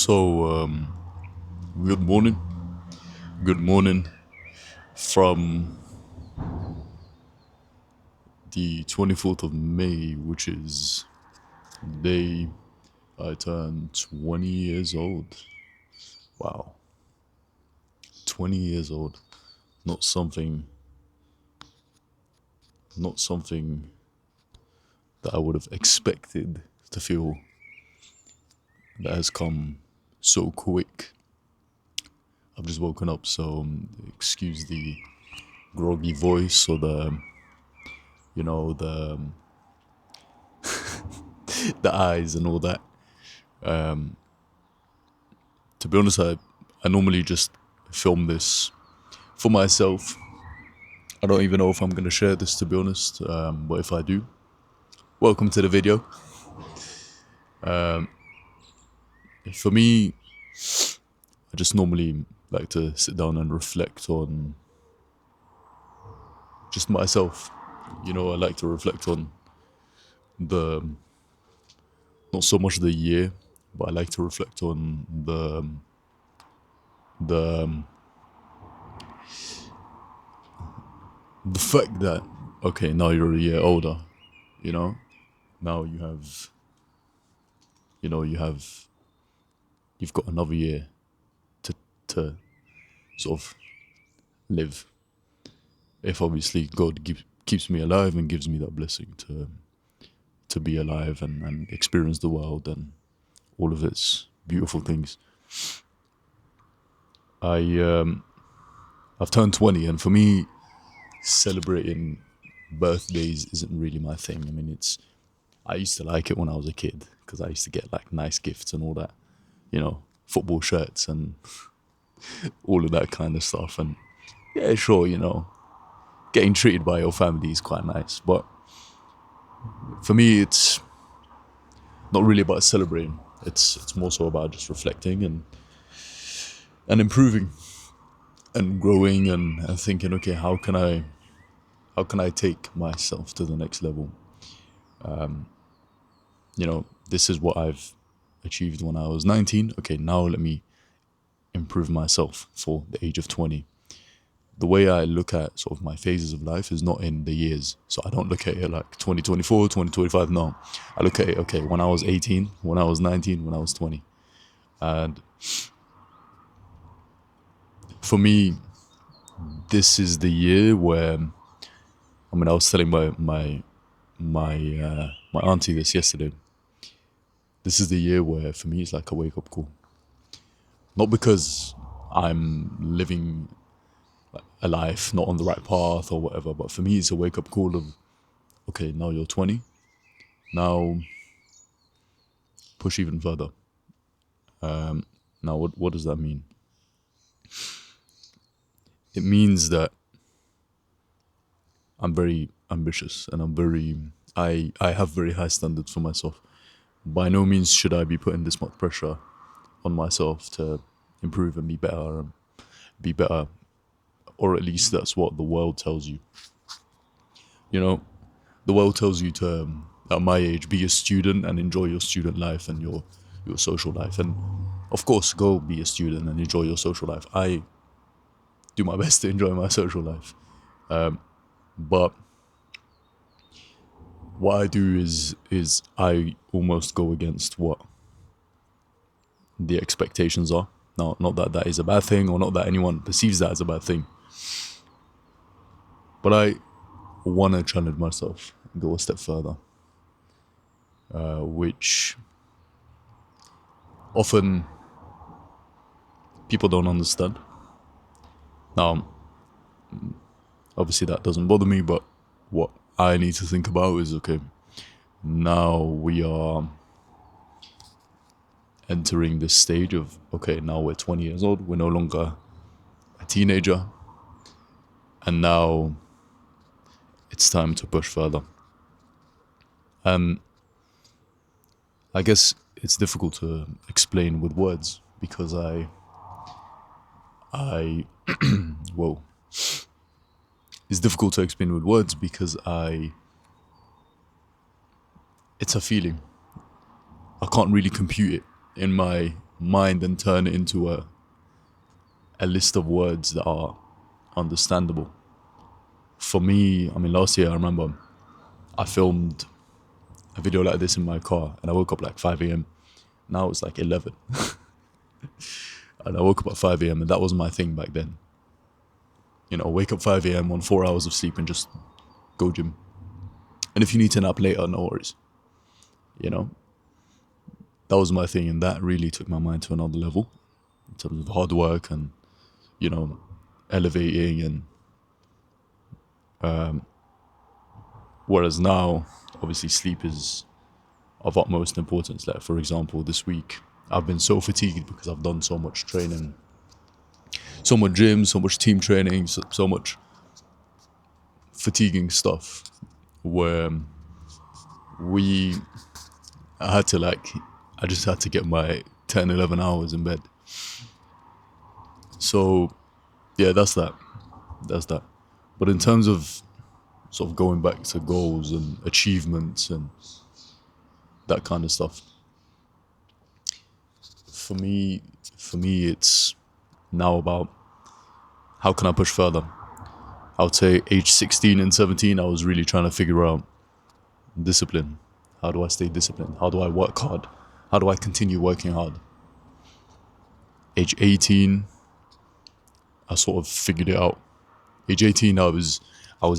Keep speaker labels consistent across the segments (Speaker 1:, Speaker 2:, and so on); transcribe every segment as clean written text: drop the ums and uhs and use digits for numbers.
Speaker 1: So, good morning. Good morning from the 24th of May, which is the day I turned 20 years old. Wow, 20 years old. Not something, not something that I would have expected to feel that has come so quick. I've just woken up, so excuse the groggy voice or the the eyes and all that. To be honest, I normally just film this for myself. I don't even know if I'm going to share this, to be honest, but if I do, welcome to the video. For me, I just normally like to sit down and reflect on just myself. I like to reflect on the, not so much the year, but I like to reflect on the the fact that, okay, now you're a year older, you know, now you've got another year to to sort of live. If obviously keeps me alive and gives me that blessing to be alive and experience the world and all of its beautiful things. I've turned 20, and for me, celebrating birthdays isn't really my thing. I mean, I used to like it when I was a kid because I used to get like nice gifts and all that, football shirts and all of that kind of stuff. And yeah, sure, getting treated by your family is quite nice. But for me, it's not really about celebrating. It's more so about just reflecting and improving and growing and thinking, okay, how can I take myself to the next level? This is what I've achieved when I was 19. Okay, now let me improve myself for the age of 20. The way I look at sort of my phases of life is not in the years. So I don't look at it like 2024, 2025. No, I look at it, okay, when I was 18, when I was 19, when I was 20. And for me, this is the year where, I was telling my auntie this yesterday. This is the year where for me it's like a wake up call. Not because I'm living a life not on the right path or whatever, but for me it's a wake up call of, okay, now you're 20. Now push even further. Now what does that mean? It means that I'm very ambitious and I have very high standards for myself. By no means should I be putting this much pressure on myself to improve and be better, or at least that's what the world tells you. The world tells you to, at my age, be a student and enjoy your student life and your social life. And of course, go be a student and enjoy your social life. I do my best to enjoy my social life. But what I do is I almost go against what the expectations are. Now, not that that is a bad thing, or not that anyone perceives that as a bad thing, but I want to challenge myself and go a step further, which often people don't understand. Now, obviously that doesn't bother me, but what I need to think about is, okay, now we are entering this stage of, okay, now we're 20 years old, we're no longer a teenager, and now it's time to push further. I guess it's difficult to explain with words because whoa. It's difficult to explain with words because it's a feeling. I can't really compute it in my mind and turn it into a list of words that are understandable. For me, I mean, last year I remember I filmed a video like this in my car and I woke up like 5 a.m. Now it's like 11. And I woke up at 5 a.m. and that was my thing back then. You know, wake up 5 a.m. on 4 hours of sleep and just go gym. And if you need to nap later, no worries. You know, that was my thing, and that really took my mind to another level in terms of hard work and, you know, elevating. And whereas now, obviously, sleep is of utmost importance. Like, for example, this week, I've been so fatigued because I've done so much training, so much gym, so much team training, so much fatiguing stuff where I just had to get my 10, 11 hours in bed. So, yeah, that's that. But in terms of sort of going back to goals and achievements and that kind of stuff, for me, it's now about how can I push further. I would say age 16 and 17, I was really trying to figure out discipline. How do I stay disciplined? How do I work hard? How do I continue working hard? Age 18, I sort of figured it out. Age 18, I was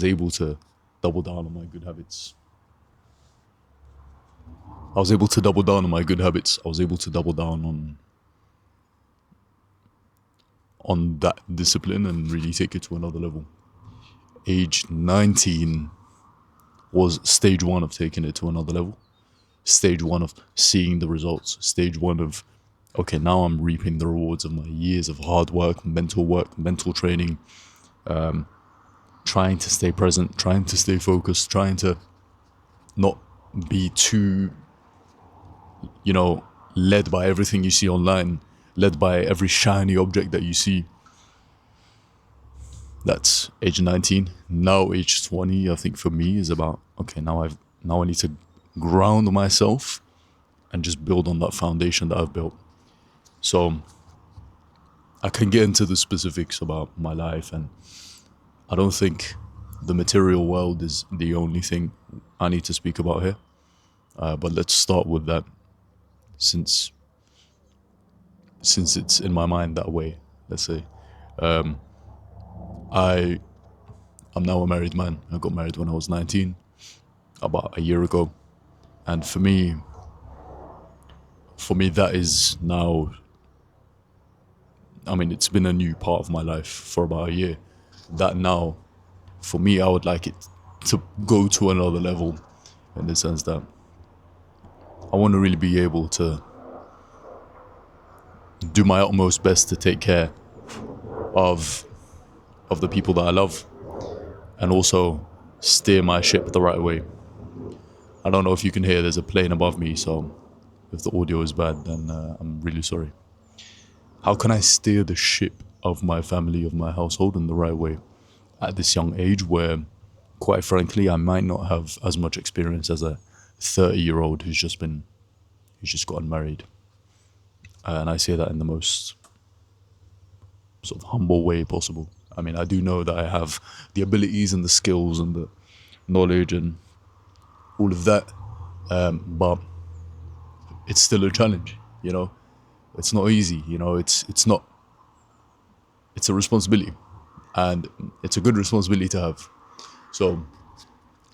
Speaker 1: able to double down on my good habits. I was able to double down on that discipline and really take it to another level. Age 19 was stage one of taking it to another level. Stage one of seeing the results. Stage one of, okay, now I'm reaping the rewards of my years of hard work, mental training, trying to stay present, trying to stay focused, trying to not be too, you know, led by everything you see online, led by every shiny object that you see. That's age 19. Now age 20, I think for me is about, okay, now I need to ground myself and just build on that foundation that I've built. So I can get into the specifics about my life, and I don't think the material world is the only thing I need to speak about here. But let's start with that, since it's in my mind that way. Let's say, I'm now a married man. I got married when I was 19, about a year ago, and for me, that is now. I mean, it's been a new part of my life for about a year. That now, for me, I would like it to go to another level, in the sense that I want to really be able to do my utmost best to take care of the people that I love, and also steer my ship the right way. I don't know if you can hear, there's a plane above me, so if the audio is bad, then I'm really sorry. How can I steer the ship of my family, of my household, in the right way at this young age where, quite frankly, I might not have as much experience as a 30-year-old who's just gotten married? And I say that in the most sort of humble way possible. I mean, I do know that I have the abilities and the skills and the knowledge and all of that, but it's still a challenge, you know? It's not easy, you know? It's a responsibility, and it's a good responsibility to have. So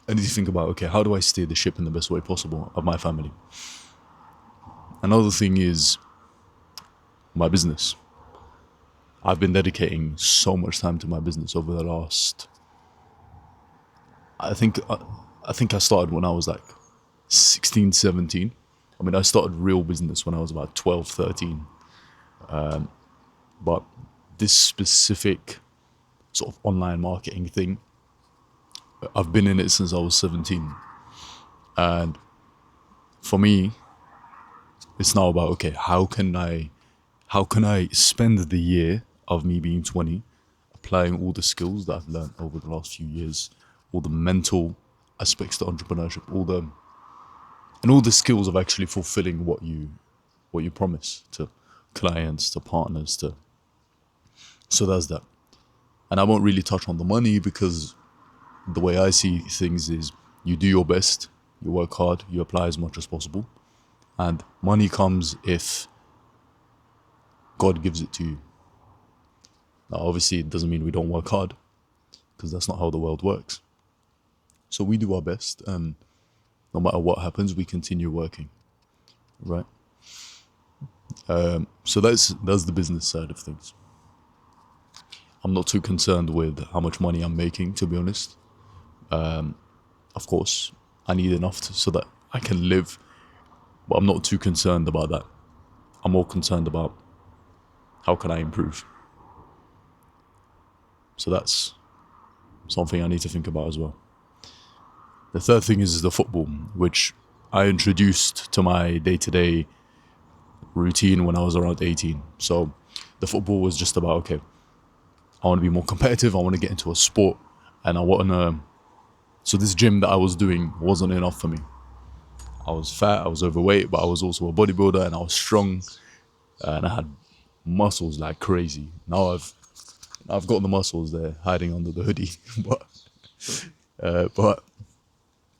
Speaker 1: I need to think about, okay, how do I steer the ship in the best way possible of my family? Another thing is my business. I've been dedicating so much time to my business over the last, I think I started when I was like 16, 17. I mean, I started real business when I was about 12, 13. But this specific sort of online marketing thing, I've been in it since I was 17. And for me, it's now about, okay, how can I spend the year of me being 20 applying all the skills that I've learned over the last few years, all the mental aspects to entrepreneurship, all the skills of actually fulfilling what you promise to clients to partners to. So that's that. And I won't really touch on the money because the way I see things is you do your best, you work hard, you apply as much as possible. And money comes if God gives it to you. Now, obviously, it doesn't mean we don't work hard because that's not how the world works. So we do our best, and no matter what happens, we continue working, right? So that's the business side of things. I'm not too concerned with how much money I'm making, to be honest. Of course, I need enough so that I can live, but I'm not too concerned about that. I'm more concerned about how can I improve. So that's something I need to think about as well. The third thing is the football, which I introduced to my day-to-day routine when I was around 18. So the football was just about, okay, I want to be more competitive, I want to get into a sport, and I want to... So this gym that I was doing wasn't enough for me. I was fat, I was overweight, but I was also a bodybuilder, and I was strong, and I had muscles like crazy. Now I've got the muscles there hiding under the hoodie,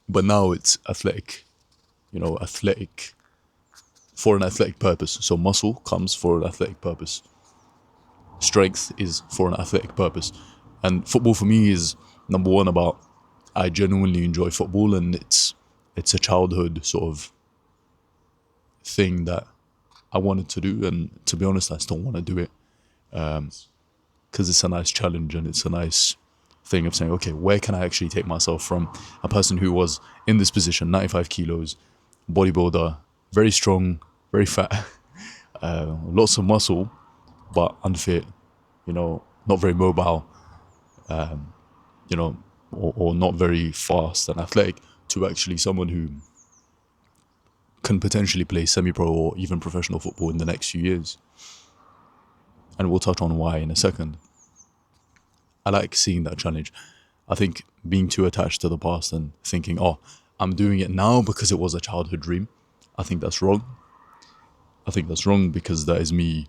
Speaker 1: but now it's athletic, athletic for an athletic purpose. So muscle comes for an athletic purpose. Strength is for an athletic purpose. And football for me is number one about I genuinely enjoy football, and it's a childhood sort of thing that I wanted to do, and to be honest, I still want to do it because it's a nice challenge and it's a nice thing of saying, okay, where can I actually take myself from a person who was in this position, 95 kilos, bodybuilder, very strong, very fat, lots of muscle, but unfit, not very mobile, or not very fast and athletic, to actually someone who can potentially play semi-pro or even professional football in the next few years. And we'll touch on why in a second. I like seeing that challenge. I think being too attached to the past and thinking, oh, I'm doing it now because it was a childhood dream, I think that's wrong. I think that's wrong because that is me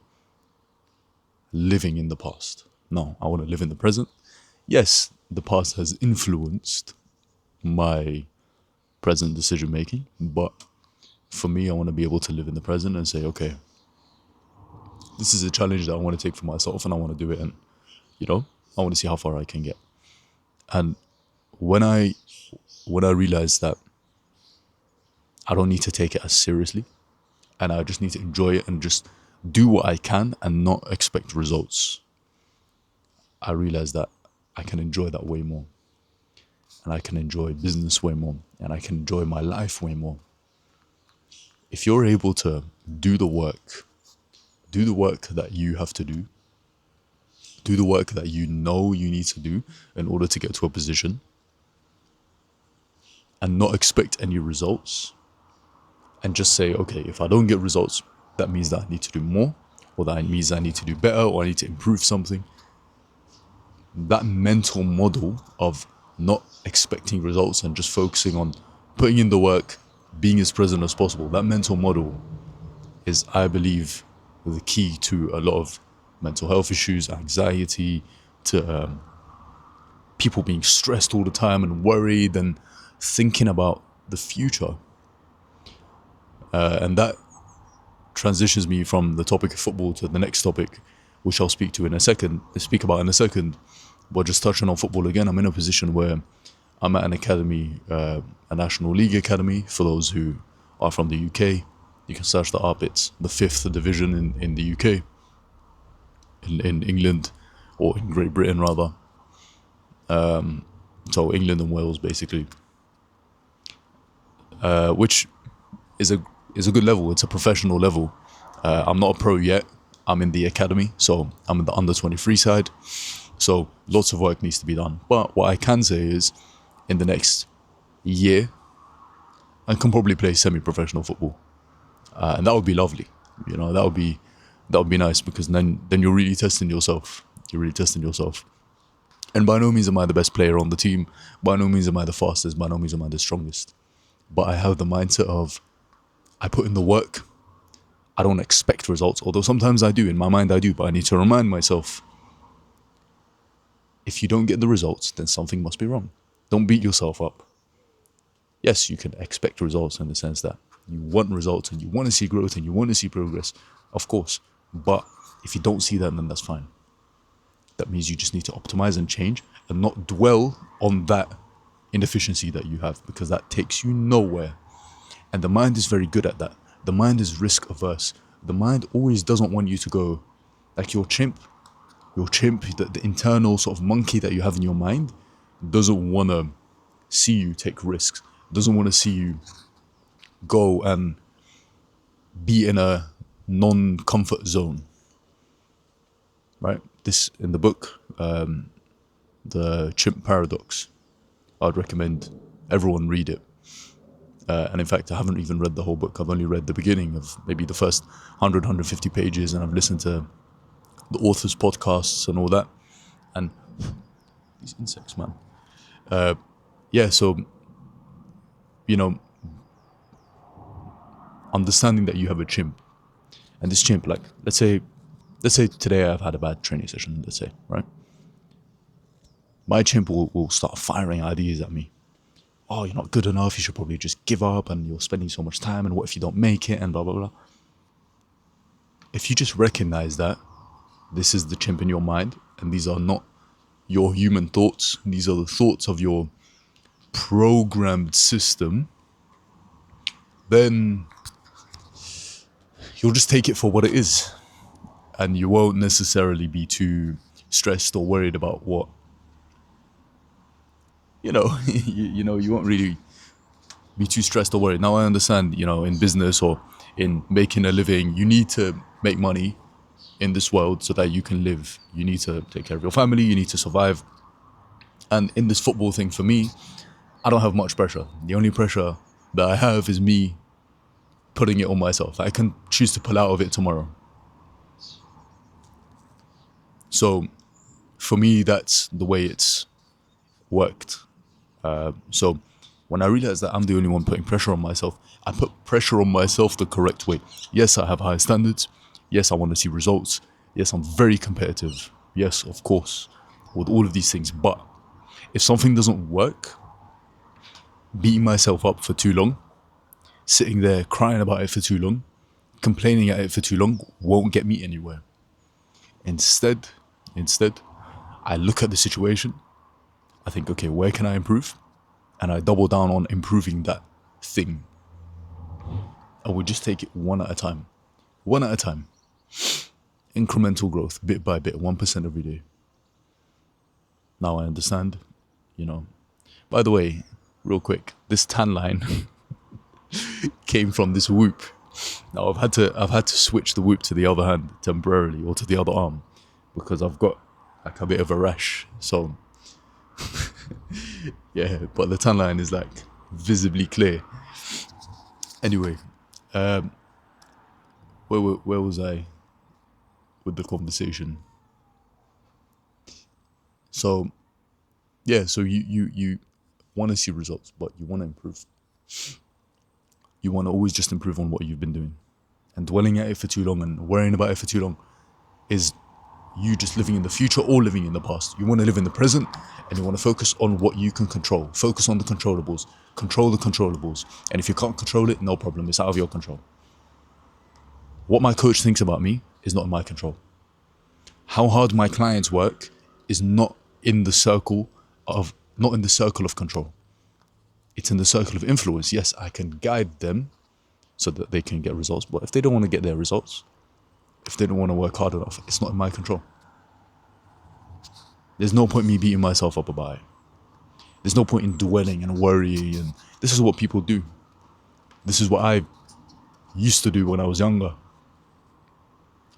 Speaker 1: living in the past. No, I want to live in the present. Yes, the past has influenced my present decision making, but for me, I want to be able to live in the present and say, okay, this is a challenge that I want to take for myself and I want to do it, and I want to see how far I can get. And when I realized that I don't need to take it as seriously and I just need to enjoy it and just do what I can and not expect results, I realized that I can enjoy that way more, and I can enjoy business way more, and I can enjoy my life way more. If you're able to do the work that you have to do the work that you know you need to do in order to get to a position, and not expect any results, and just say, okay, if I don't get results, that means that I need to do more, or that means I need to do better, or I need to improve something. That mental model of not expecting results and just focusing on putting in the work, being as present as possible, that mental model is, I believe, the key to a lot of mental health issues, anxiety, to people being stressed all the time and worried and thinking about the future. And that transitions me from the topic of football to the next topic, which I'll speak about in a second. But just touching on football again, I'm in a position where I'm at an academy, a National League academy, for those who are from the UK. You can search that up. It's the 5th division in the UK, in England, or in Great Britain rather. So England and Wales basically, which is a good level. It's a professional level. I'm not a pro yet. I'm in the academy, so I'm in the under 23 side. So lots of work needs to be done. But what I can say is, in the next year, I can probably play semi-professional football, and that would be lovely. That would be nice, because then you're really testing yourself. And by no means am I the best player on the team. By no means am I the fastest. By no means am I the strongest. But I have the mindset of, I put in the work, I don't expect results, although sometimes I do. In my mind, I do, but I need to remind myself, if you don't get the results, then something must be wrong. Don't beat yourself up. Yes, you can expect results in the sense that you want results and you want to see growth and you want to see progress, of course. But if you don't see that, then that's fine. That means you just need to optimize and change and not dwell on that inefficiency that you have, because that takes you nowhere. And the mind is very good at that. The mind is risk averse. The mind always doesn't want you to go, like your chimp, the internal sort of monkey that you have in your mind doesn't want to see you take risks, doesn't want to see you go and be in a non-comfort zone, right? This, in the book, The Chimp Paradox, I'd recommend everyone read it. And in fact, I haven't even read the whole book. I've only read the beginning of maybe the first 100, 150 pages, and I've listened to the author's podcasts and all that. And these insects, man. Yeah, so, you know, understanding that you have a chimp, and this chimp, like, let's say today I've had a bad training session, let's say, right? My chimp will start firing ideas at me. Oh, you're not good enough, you should probably just give up, and you're spending so much time, and what if you don't make it, and blah, blah, blah. If you just recognize that this is the chimp in your mind, and these are not your human thoughts, these are the thoughts of your programmed system, then you'll just take it for what it is. And you won't necessarily be too stressed or worried about what, you won't really be too stressed or worried. Now I understand, in business or in making a living, you need to make money in this world so that you can live. You need to take care of your family, you need to survive. And in this football thing, for me, I don't have much pressure. The only pressure that I have is me putting it on myself. I can choose to pull out of it tomorrow. So for me, that's the way it's worked. So when I realized that I'm the only one putting pressure on myself, I put pressure on myself the correct way. Yes, I have high standards. Yes, I want to see results. Yes, I'm very competitive. Yes, of course, with all of these things. But if something doesn't work, beating myself up for too long, sitting there crying about it for too long, complaining at it for too long, won't get me anywhere. Instead, I look at the situation, I think, okay, where can I improve? And I double down on improving that thing. And we just take it one at a time. One at a time. Incremental growth, bit by bit, 1% every day. Now I understand, By the way, real quick, this tan line came from this whoop. Now I've had to switch the whoop to the other hand temporarily, or to the other arm, because I've got like a bit of a rash. So yeah, but the tan line is like visibly clear. Anyway, where was I with the conversation? So yeah, so you want to see results, but you want to improve. You want to always just improve on what you've been doing. And dwelling at it for too long and worrying about it for too long is you just living in the future or living in the past. You want to live in the present, and you want to focus on what you can control. Focus on the controllables. Control the controllables. And if you can't control it, no problem. It's out of your control. What my coach thinks about me is not in my control. How hard my clients work is not in the circle of control. It's in the circle of influence. Yes, I can guide them so that they can get results. But if they don't want to get their results, if they don't want to work hard enough, it's not in my control. There's no point me beating myself up about it. There's no point in dwelling and worrying. And this is what people do. This is what I used to do when I was younger.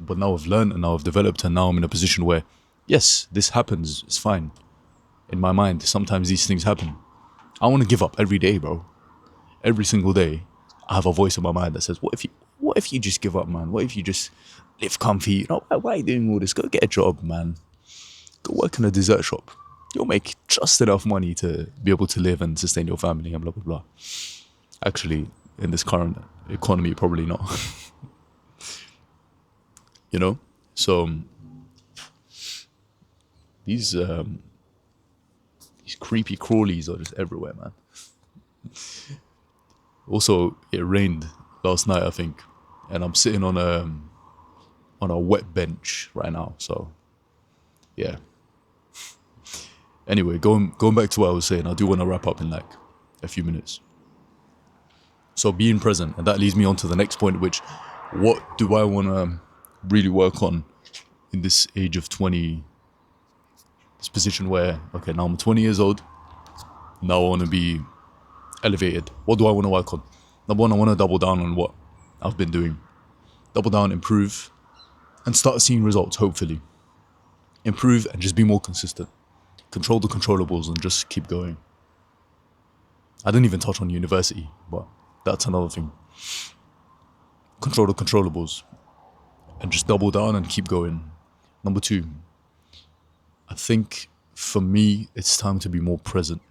Speaker 1: But now I've learned and now I've developed, and now I'm in a position where, yes, this happens. It's fine. In my mind, sometimes these things happen. I want to give up every day, bro. Every single day, I have a voice in my mind that says, what if you just give up, man? What if you just live comfy? Why are you doing all this? Go get a job, man. Go work in a dessert shop. You'll make just enough money to be able to live and sustain your family and blah, blah, blah. Actually, in this current economy, probably not. you know. So these these creepy crawlies are just everywhere, man. Also, it rained last night, I think, and I'm sitting on a wet bench right now. So yeah. Anyway, going back to what I was saying, I do want to wrap up in like a few minutes. So being present, and that leads me on to the next point, which what do I want to really work on in this age of 20, this position where, okay, now I'm 20 years old, now I want to be elevated. What do I want to work on? Number one, I want to double down on what I've been doing. Double down, improve, and start seeing results, hopefully. Improve and just be more consistent. Control the controllables and just keep going. I didn't even touch on university, but that's another thing. Control the controllables and just double down and keep going. Number two, I think for me, it's time to be more present.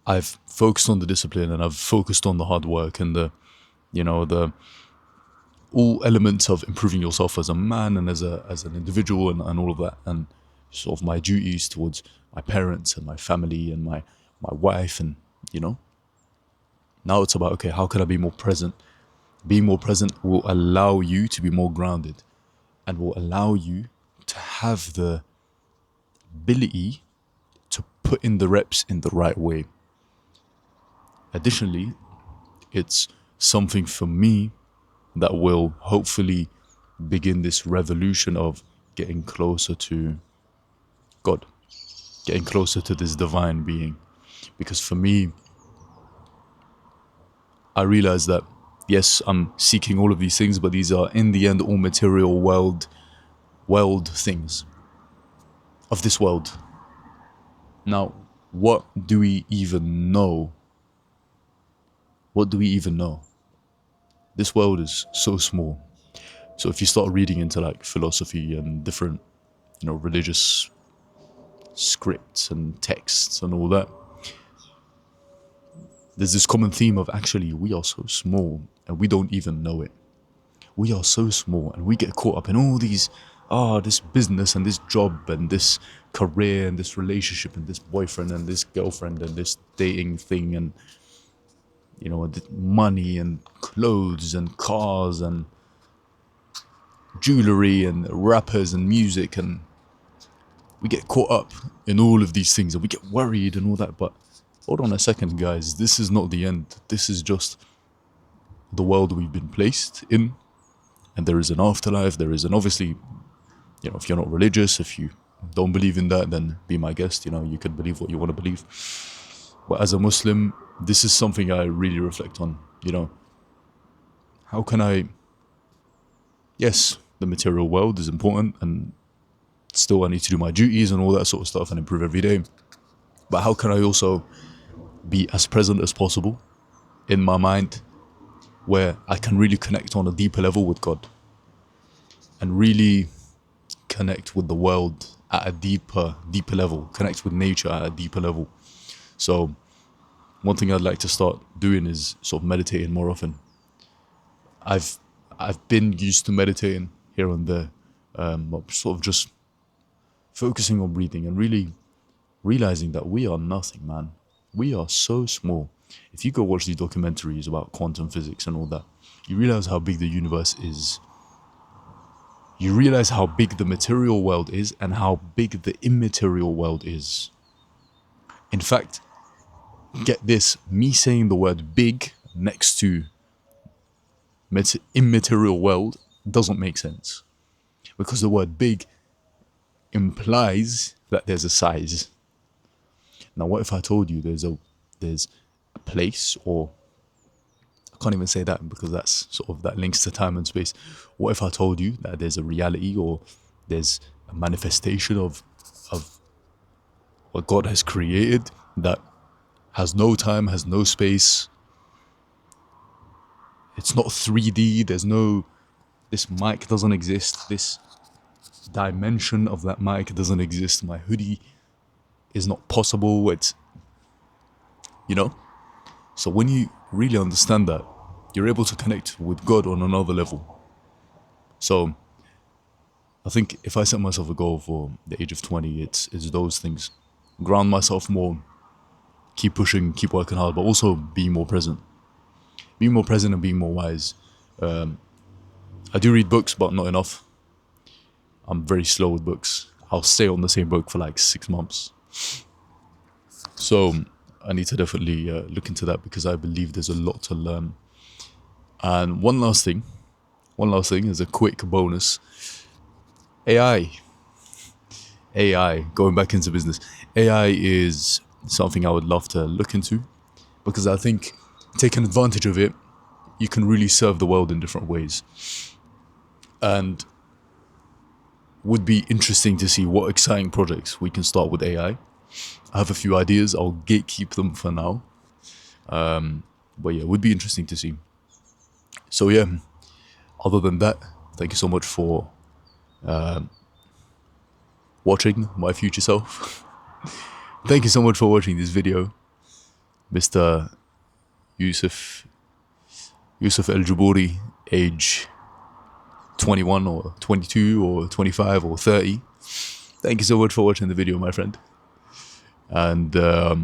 Speaker 1: I've focused on the discipline and I've focused on the hard work and the all elements of improving yourself as a man and as an individual and all of that, and sort of my duties towards my parents and my family and my wife, and now it's about, okay, how can I be more present? Being more present will allow you to be more grounded and will allow you to have the ability to put in the reps in the right way. Additionally, it's something for me that will hopefully begin this revolution of getting closer to God, getting closer to this divine being. Because for me, I realize that, yes, I'm seeking all of these things, but these are in the end all material world things of this world. Now, what do we even know? What do we even know? This world is so small. So if you start reading into like philosophy and different, religious scripts and texts and all that, there's this common theme of, actually, we are so small and we don't even know it. We are so small and we get caught up in all these, this business and this job and this career and this relationship and this boyfriend and this girlfriend and this dating thing and, money and clothes and cars and jewelry and rappers and music, and we get caught up in all of these things and we get worried and all that. But hold on a second, guys, this is not the end. This is just the world we've been placed in, and there is an afterlife. There is an, obviously, if you're not religious, if you don't believe in that, then be my guest. You could believe what you want to believe, but as a Muslim, this is something I really reflect on. How can I, yes, the material world is important and still I need to do my duties and all that sort of stuff and improve every day, but how can I also be as present as possible in my mind, where I can really connect on a deeper level with God and really connect with the world at a deeper level, connect with nature at a deeper level. So one thing I'd like to start doing is sort of meditating more often. I've been used to meditating here and there, sort of just focusing on breathing and really realizing that we are nothing, man. We are so small. If you go watch these documentaries about quantum physics and all that, you realize how big the universe is. You realize how big the material world is and how big the immaterial world is. In fact, get this, me saying the word big next to immaterial world doesn't make sense, because the word big implies that there's a size. Now, what if I told you there's a place, or I can't even say that because that's sort of, that links to time and space. What if I told you that there's a reality, or there's a manifestation of what God has created that has no time, has no space? It's not 3D. There's no, this mic doesn't exist. This dimension of that mic doesn't exist. My hoodie is not possible. It's, so when you really understand that, you're able to connect with God on another level. So I think if I set myself a goal for the age of 20, it's those things. Ground myself more, keep pushing, keep working hard, but also being more present. Being more present and being more wise. I do read books, but not enough. I'm very slow with books. I'll stay on the same book for like 6 months. So I need to definitely look into that because I believe there's a lot to learn. And one last thing is a quick bonus. AI. AI, going back into business. AI is something I would love to look into because I think taking advantage of it, you can really serve the world in different ways. And would be interesting to see what exciting projects we can start with AI. I have a few ideas. I'll gatekeep them for now. But yeah, it would be interesting to see. So yeah, other than that, thank you so much for watching my future self. Thank you so much for watching this video, Mr. Yusuf El Jabouri, age 21 or 22 or 25 or 30. Thank you so much for watching the video, my friend. And yeah,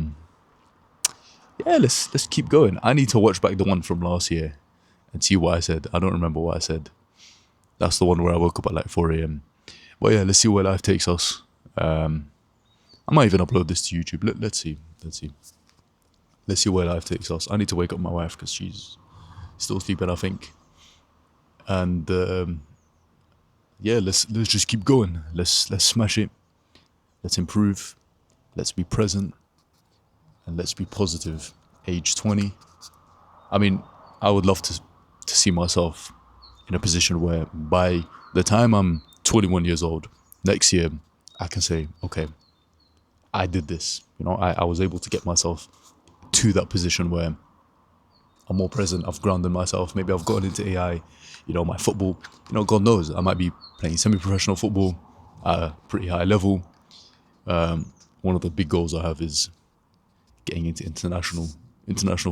Speaker 1: let's keep going. I need to watch back the one from last year and see what I said. I don't remember what I said. That's the one where I woke up at like 4 a.m. But yeah, let's see where life takes us. I might even upload this to YouTube. Let's see. Let's see where life takes us. I need to wake up my wife because she's still sleeping, I think. And yeah, let's just keep going. Let's smash it. Let's improve. Let's be present. And let's be positive. Age 20. I mean, I would love to see myself in a position where by the time I'm 21 years old, next year, I can say, okay, I did this. You know, I was able to get myself to that position where I'm more present. I've grounded myself. Maybe I've gotten into AI. You know, my football, you know, God knows, I might be playing semi-professional football at a pretty high level. One of the big goals I have is getting into international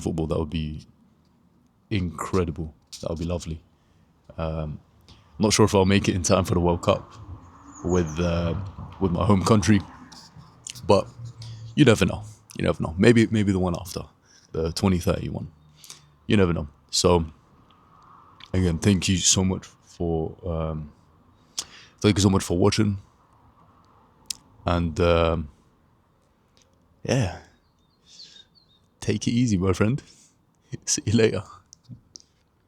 Speaker 1: football. That would be incredible. That would be lovely. Not sure if I'll make it in time for the World Cup with my home country, but you never know. You never know. Maybe the one after, the 2030 one. You never know. So again, thank you so much for watching, and yeah, take it easy, my friend. See you later.